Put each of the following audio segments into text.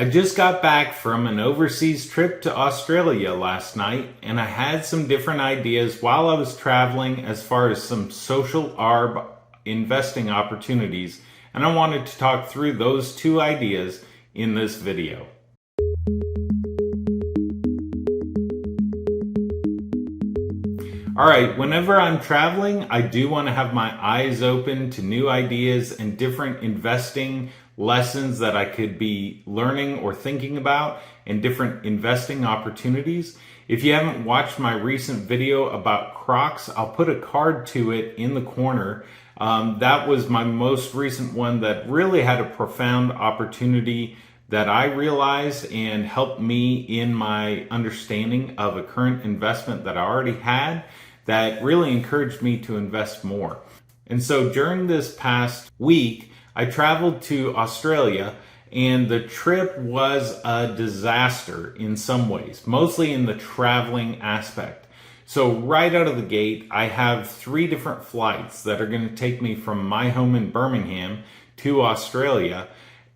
I just got back from an overseas trip to Australia last night, and I had some different ideas while I was traveling as far as some social arb investing opportunities, and I wanted to talk through those two ideas in this video. Alright, whenever I'm traveling, I do want to have my eyes open to new ideas and different investing lessons that I could be learning or thinking about and different investing opportunities. If you haven't watched my recent video about Crocs, I'll put a card to it in the corner. That was my most recent one that really had a profound opportunity that I realized and helped me in my understanding of a current investment that I already had that really encouraged me to invest more. And so during this past week, I traveled to Australia, and the trip was a disaster in some ways, mostly in the traveling aspect. So right out of the gate, I have 3 different flights that are going to take me from my home in Birmingham to Australia.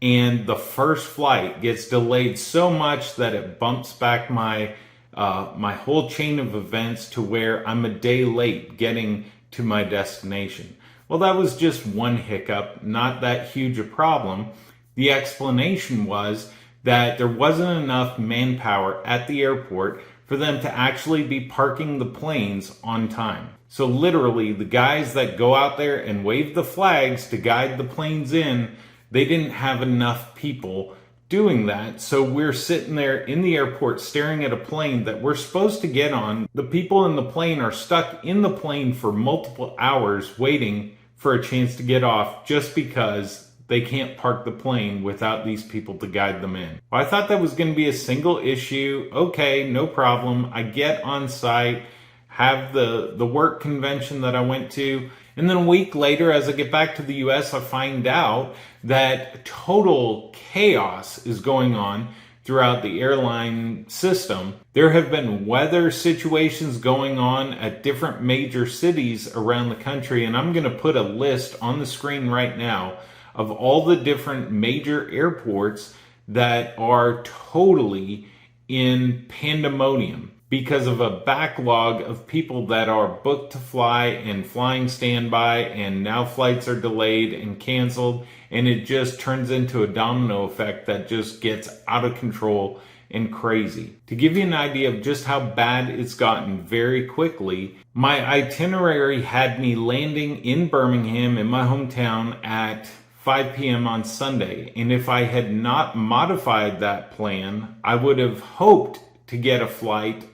And the first flight gets delayed so much that it bumps back my whole chain of events to where I'm a day late getting to my destination. Well, that was just one hiccup, not that huge a problem. The explanation was that there wasn't enough manpower at the airport for them to actually be parking the planes on time. So literally, the guys that go out there and wave the flags to guide the planes in, they didn't have enough people doing that. So we're sitting there in the airport staring at a plane that we're supposed to get on. The people in the plane are stuck in the plane for multiple hours waiting for a chance to get off just because they can't park the plane without these people to guide them in. Well, I thought that was going to be a single issue. Okay, no problem. I get on site, have the work convention that I went to, and then a week later, as I get back to the US, I find out that total chaos is going on throughout the airline system. There have been weather situations going on at different major cities around the country, and I'm going to put a list on the screen right now of all the different major airports that are totally in pandemonium because of a backlog of people that are booked to fly and flying standby, and now flights are delayed and canceled, and it just turns into a domino effect that just gets out of control and crazy. To give you an idea of just how bad it's gotten very quickly, my itinerary had me landing in Birmingham, in my hometown, at 5 p.m. on Sunday, and if I had not modified that plan, I would have hoped to get a flight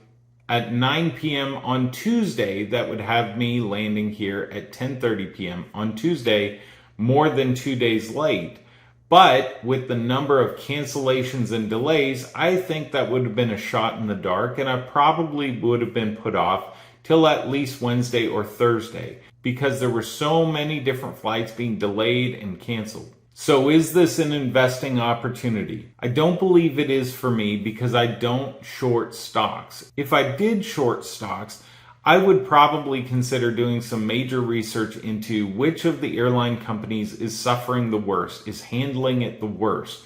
at 9 p.m. on Tuesday that would have me landing here at 10:30 p.m. on Tuesday, more than 2 days late. But with the number of cancellations and delays, I think that would have been a shot in the dark, and I probably would have been put off till at least Wednesday or Thursday because there were so many different flights being delayed and canceled. So is this an investing opportunity? I don't believe it is for me because I don't short stocks. If I did short stocks, I would probably consider doing some major research into which of the airline companies is suffering the worst, is handling it the worst.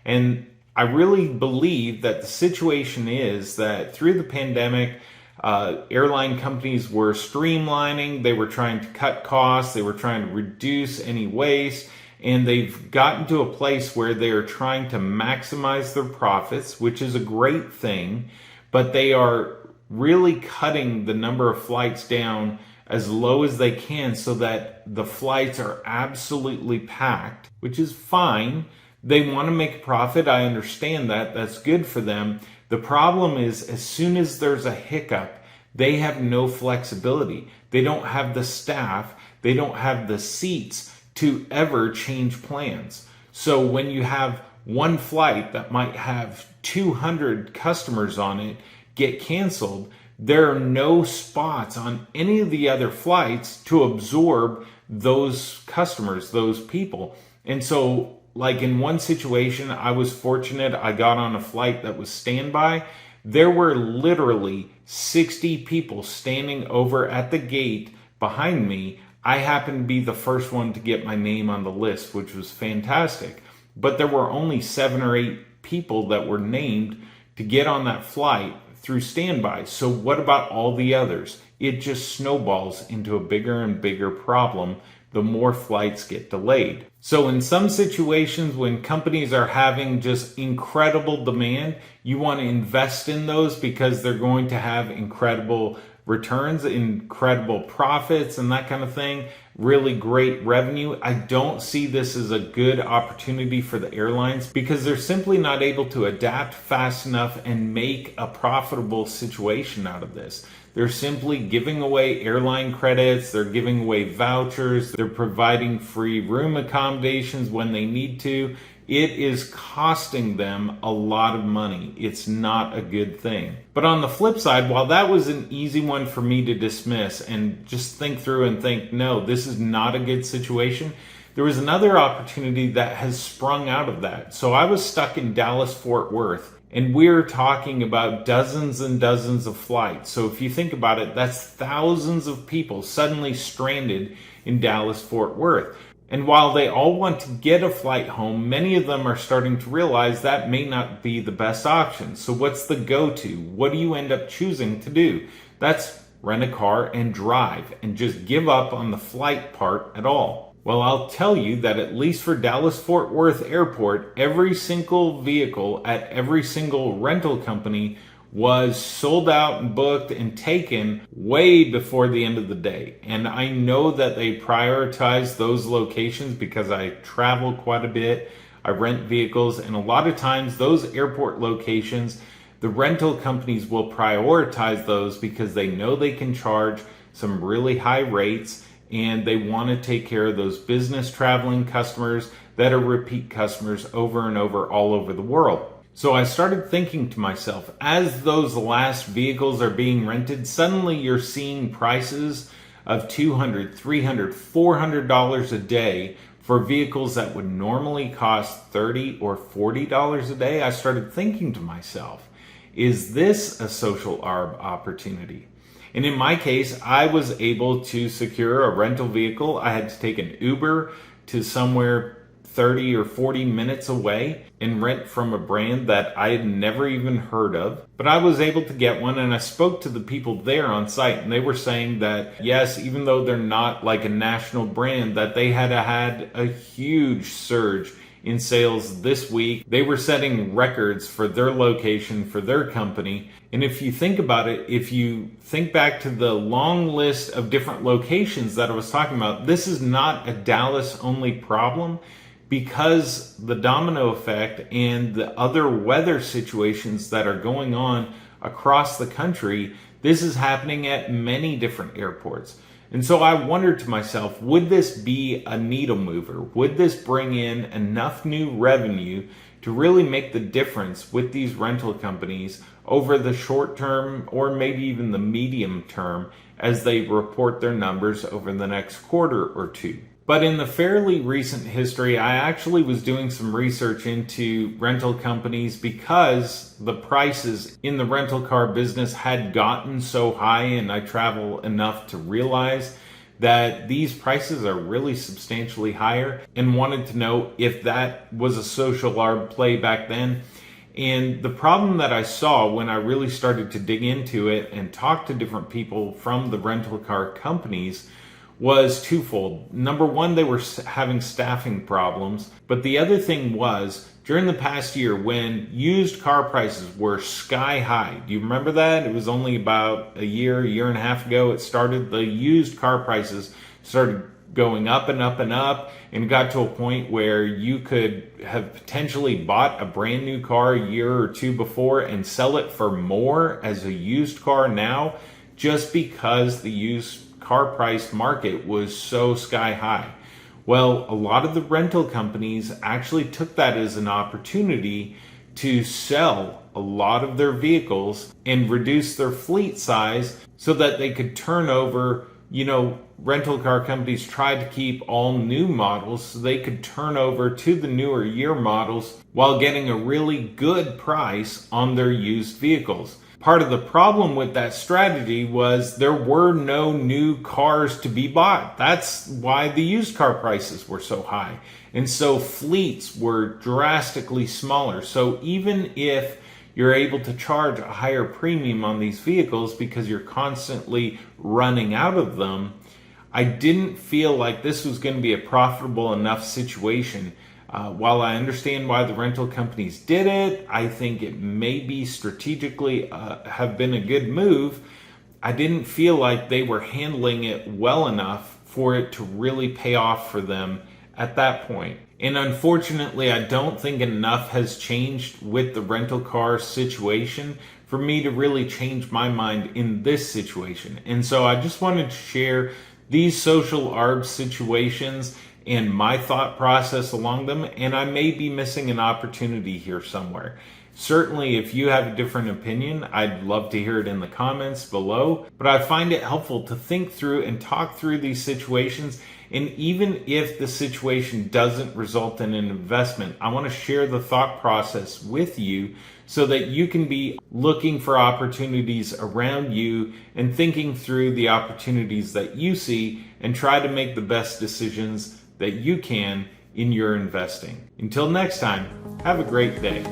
And I really believe that the situation is that through the pandemic, airline companies were streamlining, they were trying to cut costs, they were trying to reduce any waste, and they've gotten to a place where they are trying to maximize their profits, which is a great thing, but they are really cutting the number of flights down as low as they can so that the flights are absolutely packed, which is fine. They want to make a profit. I understand that. That's good for them. The problem is, as soon as there's a hiccup, they have no flexibility. They don't have the staff. They don't have the seats to ever change plans. So when you have one flight that might have 200 customers on it get canceled, there are no spots on any of the other flights to absorb those customers, those people. And so, like in one situation, I was fortunate, I got on a flight that was standby. There were literally 60 people standing over at the gate behind me. I happened to be the first one to get my name on the list, which was fantastic. But there were only 7 or 8 people that were named to get on that flight through standby. So what about all the others? It just snowballs into a bigger and bigger problem the more flights get delayed. So in some situations when companies are having just incredible demand, you want to invest in those because they're going to have incredible returns, incredible profits, and that kind of thing, really great revenue. I don't see this as a good opportunity for the airlines because they're simply not able to adapt fast enough and make a profitable situation out of this. They're simply giving away airline credits, they're giving away vouchers, they're providing free room accommodations when they need to. It is costing them a lot of money. It's not a good thing. But on the flip side, while that was an easy one for me to dismiss and just think through and think, no, this is not a good situation, there was another opportunity that has sprung out of that. So I was stuck in Dallas, Fort Worth, and we're talking about dozens and dozens of flights. So if you think about it, that's thousands of people suddenly stranded in Dallas, Fort Worth. And while they all want to get a flight home, many of them are starting to realize that may not be the best option. So what's the go-to? What do you end up choosing to do? That's rent a car and drive and just give up on the flight part at all. Well, I'll tell you that at least for Dallas-Fort Worth Airport, every single vehicle at every single rental company was sold out and booked and taken way before the end of the day. And I know that they prioritize those locations because I travel quite a bit. I rent vehicles, and a lot of times those airport locations, the rental companies will prioritize those because they know they can charge some really high rates, and they want to take care of those business traveling customers that are repeat customers over and over all over the world. So I started thinking to myself, as those last vehicles are being rented, suddenly you're seeing prices of $200, $300, $400 a day for vehicles that would normally cost $30 or $40 a day. I started thinking to myself, is this a social arb opportunity? And in my case, I was able to secure a rental vehicle. I had to take an Uber to somewhere 30 or 40 minutes away and rent from a brand that I had never even heard of. But I was able to get one, and I spoke to the people there on site, and they were saying that yes, even though they're not like a national brand, that they had a huge surge in sales this week. They were setting records for their location, for their company. And if you think about it, if you think back to the long list of different locations that I was talking about, this is not a Dallas only problem, because the domino effect and the other weather situations that are going on across the country, this is happening at many different airports. And so I wondered to myself, would this be a needle mover? Would this bring in enough new revenue to really make the difference with these rental companies over the short term or maybe even the medium term as they report their numbers over the next quarter or two? But in the fairly recent history, I actually was doing some research into rental companies because the prices in the rental car business had gotten so high, and I travel enough to realize that these prices are really substantially higher, and wanted to know if that was a social arb play back then. And the problem that I saw when I really started to dig into it and talk to different people from the rental car companies was twofold. Number one, they were having staffing problems. But the other thing was, during the past year when used car prices were sky high, do you remember that? It was only about a year and a half ago it started. The used car prices started going up and up and up, and got to a point where you could have potentially bought a brand new car a year or two before and sell it for more as a used car now, just because the used car price market was so sky high. Well, a lot of the rental companies actually took that as an opportunity to sell a lot of their vehicles and reduce their fleet size so that they could turn over, rental car companies tried to keep all new models so they could turn over to the newer year models while getting a really good price on their used vehicles. Part of the problem with that strategy was there were no new cars to be bought. That's why the used car prices were so high. And so fleets were drastically smaller. So even if you're able to charge a higher premium on these vehicles because you're constantly running out of them, I didn't feel like this was going to be a profitable enough situation. While I understand why the rental companies did it, I think it maybe strategically have been a good move. I didn't feel like they were handling it well enough for it to really pay off for them at that point. And unfortunately, I don't think enough has changed with the rental car situation for me to really change my mind in this situation. And so I just wanted to share these social arb situations and my thought process along them, and I may be missing an opportunity here somewhere. Certainly, if you have a different opinion, I'd love to hear it in the comments below, but I find it helpful to think through and talk through these situations. And even if the situation doesn't result in an investment, I want to share the thought process with you so that you can be looking for opportunities around you and thinking through the opportunities that you see and try to make the best decisions that you can in your investing. Until next time, have a great day.